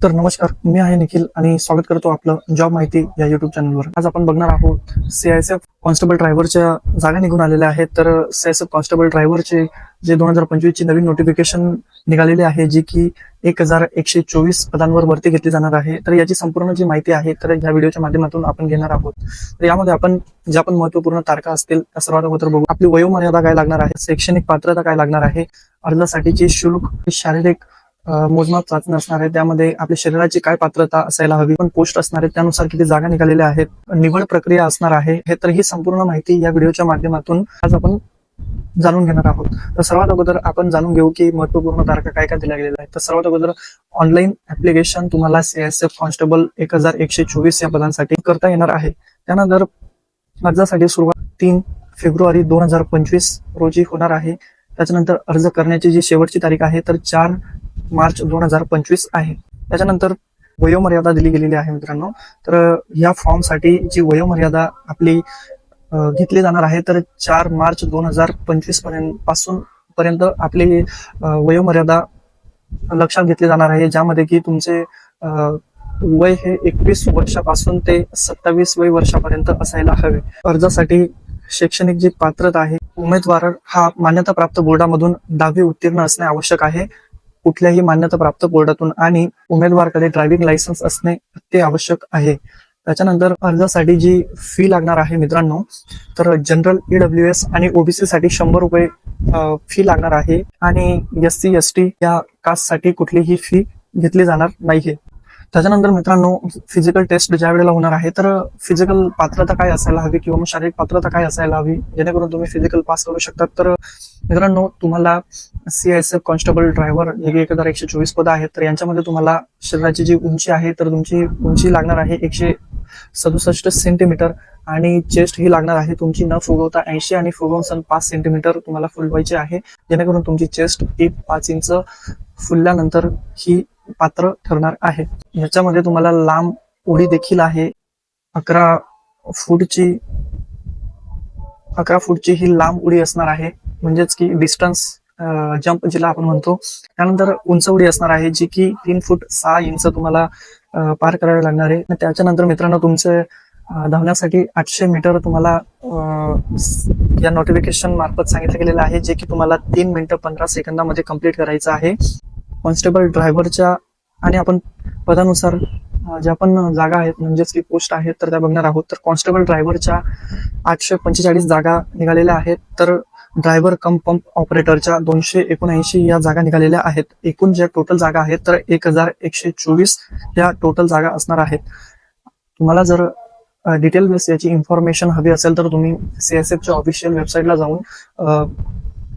तर नमस्कार, मी आहे निखिल आणि स्वागत करतो आपलं जॉब माहिती या युट्यूब चॅनलवर. आज आपण बघणार आहोत सीआयएसएफ कॉन्स्टेबल ड्रायव्हरच्या जागा निघून आलेल्या आहेत. तर सीआयएसएफ कॉन्स्टेबल ड्रायव्हरचे जे 2025 ची नवीन नोटिफिकेशन निघालेली आहे, जी की 1124 पदांवर भरती घेतली जाणार आहे. तर याची संपूर्ण जी माहिती आहे तर या व्हिडिओच्या माध्यमातून आपण घेणार आहोत. तर यामध्ये आपण ज्या पण महत्वपूर्ण तारखा असतील त्या सर्वात अगोदर बघू. आपली वयोमर्यादा काय लागणार आहे, शैक्षणिक पात्रता काय लागणार आहे, अर्जासाठीची शुल्क, शारीरिक मोजमाप चाचणी असणार आहे, त्यामध्ये आपल्या शरीराची काय पात्रता असायला हवी, पण पोस्ट असणार आहे, त्यानुसार किती जागा निघालेल्या आहेत, निवड प्रक्रिया असणार आहे. हे तर ही संपूर्ण माहिती या व्हिडिओच्या माध्यमातून आज आपण जाणून घेणार आहोत. तर सर्वात अगोदर आपण जाणून घेऊ की महत्वपूर्ण तारखा काय काय दिल्या गेलेल्या आहेत. तर सर्वात अगोदर ऑनलाईन ऍप्लिकेशन तुम्हाला सीआयएसएफ कॉन्स्टेबल 1124 या पदांसाठी करता येणार आहे. त्यानंतर अर्जासाठी सुरुवात 3 फेब्रुवारी 2025 रोजी होणार आहे. त्याच्यानंतर अर्ज करण्याची जी शेवटची तारीख आहे तर 4 मार्च 2025 आहे. त्याच्यानंतर वयोमर्यादा दिली गेलेली आहे मित्रांनो. तर या फॉर्मसाठी जी वयोमर्यादा आपली घेतली जाणार आहे तर 4 मार्च 2025 पर्यंत आपली वयोमर्यादा लक्षात घेतली जाणार आहे, ज्यामध्ये की तुमचे वय हे 21 वर्षापासून ते 27 वय वर्षापर्यंत असायला हवे. अर्जासाठी शैक्षणिक जी पात्रता आहे, उमेदवार हा मान्यताप्राप्त बोर्डामधून 10वी उत्तीर्ण असणे आवश्यक आहे, कुठल्याही मान्यताप्राप्त बोर्डातून, आणि उमेदवाराकडे ड्रायव्हिंग लायसन्स असणे ते आवश्यक आहे. त्याच्यानंतर अर्जासाठी जी फी लागणार आहे मित्रांनो, तर जनरल ईडब्ल्यूएस आणि ओबीसी साठी 100 रुपये फी लागणार आहे, आणि SC ST या कास्टसाठी कुठलीही फी घेतली जाणार नाहीये. त्याच्यानंतर मित्रांनो, फिजिकल टेस्ट ज्या वेळेला होणार आहे तर फिजिकल पात्रता काय असायला हवी किंवा मग शारीरिक पात्रता काय असायला हवी, जेणेकरून तुम्ही फिजिकल पास करू शकतात. तर मित्रांनो, तुम्हाला सीआयएसएफ कॉन्स्टेबल ड्रायव्हर हे 1124 पद आहेत. तर यांच्यामध्ये तुम्हाला शरीराची जी उंची आहे तर तुमची उंची लागणार आहे 167 सेंटीमीटर, आणि चेस्ट ही लागणार आहे तुमची न फुगवता 80 आणि फुगवून 5 सेंटीमीटर तुम्हाला फुलवायची आहे, जेणेकरून तुमची चेस्ट ही 5 इंच फुलल्यानंतर ही पात्र ठरणार आहे. याच्यामध्ये तुम्हाला लांब उडी देखील आहे. 11 फूटची ही लांब उडी असणार आहे, म्हणजेच की डिस्टन्स जंप जिला आपण म्हणतो. त्यानंतर उंच उडी असणार आहे, जी की 3 फूट 6 इंच तुम्हाला पार करावी लागणार आहे. त्याच्यानंतर मित्रांनो, तुमचे धावण्यासाठी 800 मीटर तुम्हाला या नोटिफिकेशन मार्फत सांगितलं गेलेलं आहे, जे की तुम्हाला 3 मिनिटं 15 सेकंदामध्ये कंप्लीट करायचं आहे. कॉन्स्टेबल ड्रायव्हरच्या आणि आपण पदानुसार ज्या पण जागा आहेत म्हणजेच की पोस्ट आहेत तर त्या बघणार आहोत. तर कॉन्स्टेबल ड्रायव्हरच्या 845 जागा निघालेल्या आहेत. तर ड्रायव्हर कम पंप ऑपरेटरच्या 279 या जागा निघालेल्या आहेत. एकूण ज्या टोटल जागा आहेत तर 1124 या टोटल जागा असणार आहेत. तुम्हाला जर डिटेल बेस याची इन्फॉर्मेशन हवी असेल तर तुम्ही सीएसएफच्या ऑफिशियल वेबसाईटला जाऊन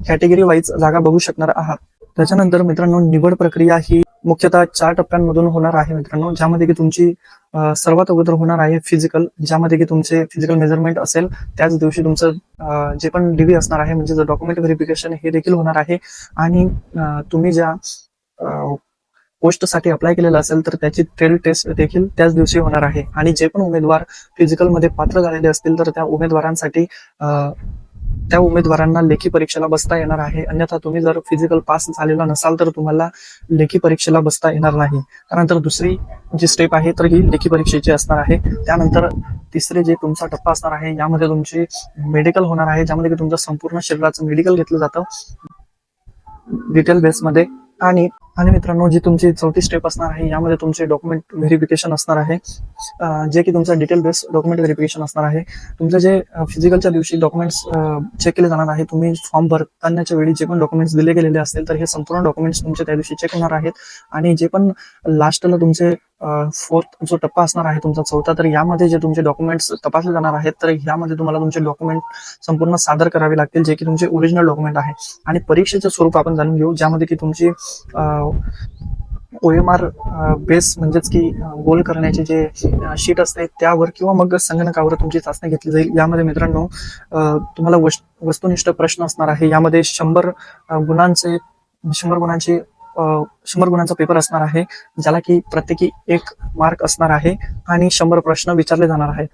कॅटेगरी वाईज जागा बघू शकणार आहात. त्याच्यानंतर मित्रांनो, निवड प्रक्रिया ही मुख्यतः 4 टप्प्यांमधून होणार आहे मित्रांनो, ज्यामध्ये की तुमची सर्वात अगोदर होणार आहे फिजिकल, ज्यामध्ये की तुमचे फिजिकल मेजरमेंट असेल. त्याच दिवशी तुमचं जे पण DV असणार आहे म्हणजे डॉक्युमेंट व्हेरिफिकेशन हे देखील होणार आहे, आणि तुम्ही ज्या पोस्टसाठी अप्लाय केलेलं असेल तर त्याची ट्रेल टेस्ट देखील त्याच दिवशी होणार आहे. आणि जे पण उमेदवार फिजिकलमध्ये पात्र झालेले असतील तर त्या उमेदवारांना लेखी परीक्षेला बसता येणार आहे. अन्यथा तुम्ही जर फिजिकल पास झालेला नसाल तर तुम्हाला लेखी परीक्षेला बसता येणार नाही. त्यानंतर दुसरी जी स्टेप आहे तर ही लेखी परीक्षेची असणार आहे. त्यानंतर तिसरे जे तुमचा टप्पा असणार आहे, यामध्ये तुमची मेडिकल होणार आहे, ज्यामध्ये की तुमचं संपूर्ण शरीराचं मेडिकल घेतलं जातं डिटेल बेसमध्ये. आणि मित्रांनो, जी तुमची चौथी स्टेप असणार आहे, यामध्ये तुमचे डॉक्युमेंट व्हेरिफिकेशन असणार आहे, जे की तुमचा डिटेल बेस डॉक्युमेंट व्हेरिफिकेशन असणार आहे. तुमचं जे फिजिकलच्या दिवशी डॉक्युमेंट्स चेक केले जाणार आहे, तुम्ही फॉर्म भरतानाच्या वेळी जे पण डॉक्युमेंट्स दिले गेलेले असतील तर हे संपूर्ण डॉक्युमेंट्स तुमचे त्या दिवशी चेक होणार आहेत. आणि जे पण लास्टला तुमचे 4th जो टप्पा असणार आहे तुमचा चौथा, तर यामध्ये जे तुमचे डॉक्युमेंट्स तपासले जाणार आहेत तर यामध्ये तुम्हाला तुमचे डॉक्युमेंट संपूर्ण सादर करावे लागतील, जे की तुमचे ओरिजिनल डॉक्युमेंट आहे. आणि परीक्षेचं स्वरूप आपण जाणून घेऊ, ज्यामध्ये की तुमची OMR बेस म्हणजेच की गोल करण्याचे जे शीट असते त्यावर किंवा मग संगणकावर तुमची चाचणी घेतली जाईल. यामध्ये मित्रांनो तुम्हाला वस्तुनिष्ठ प्रश्न असणार आहे. यामध्ये 100 गुणांचा पेपर असणार आहे, ज्याला की प्रत्येकी 1 मार्क असणार आहे, आणि 100 प्रश्न विचारले जाणार आहेत.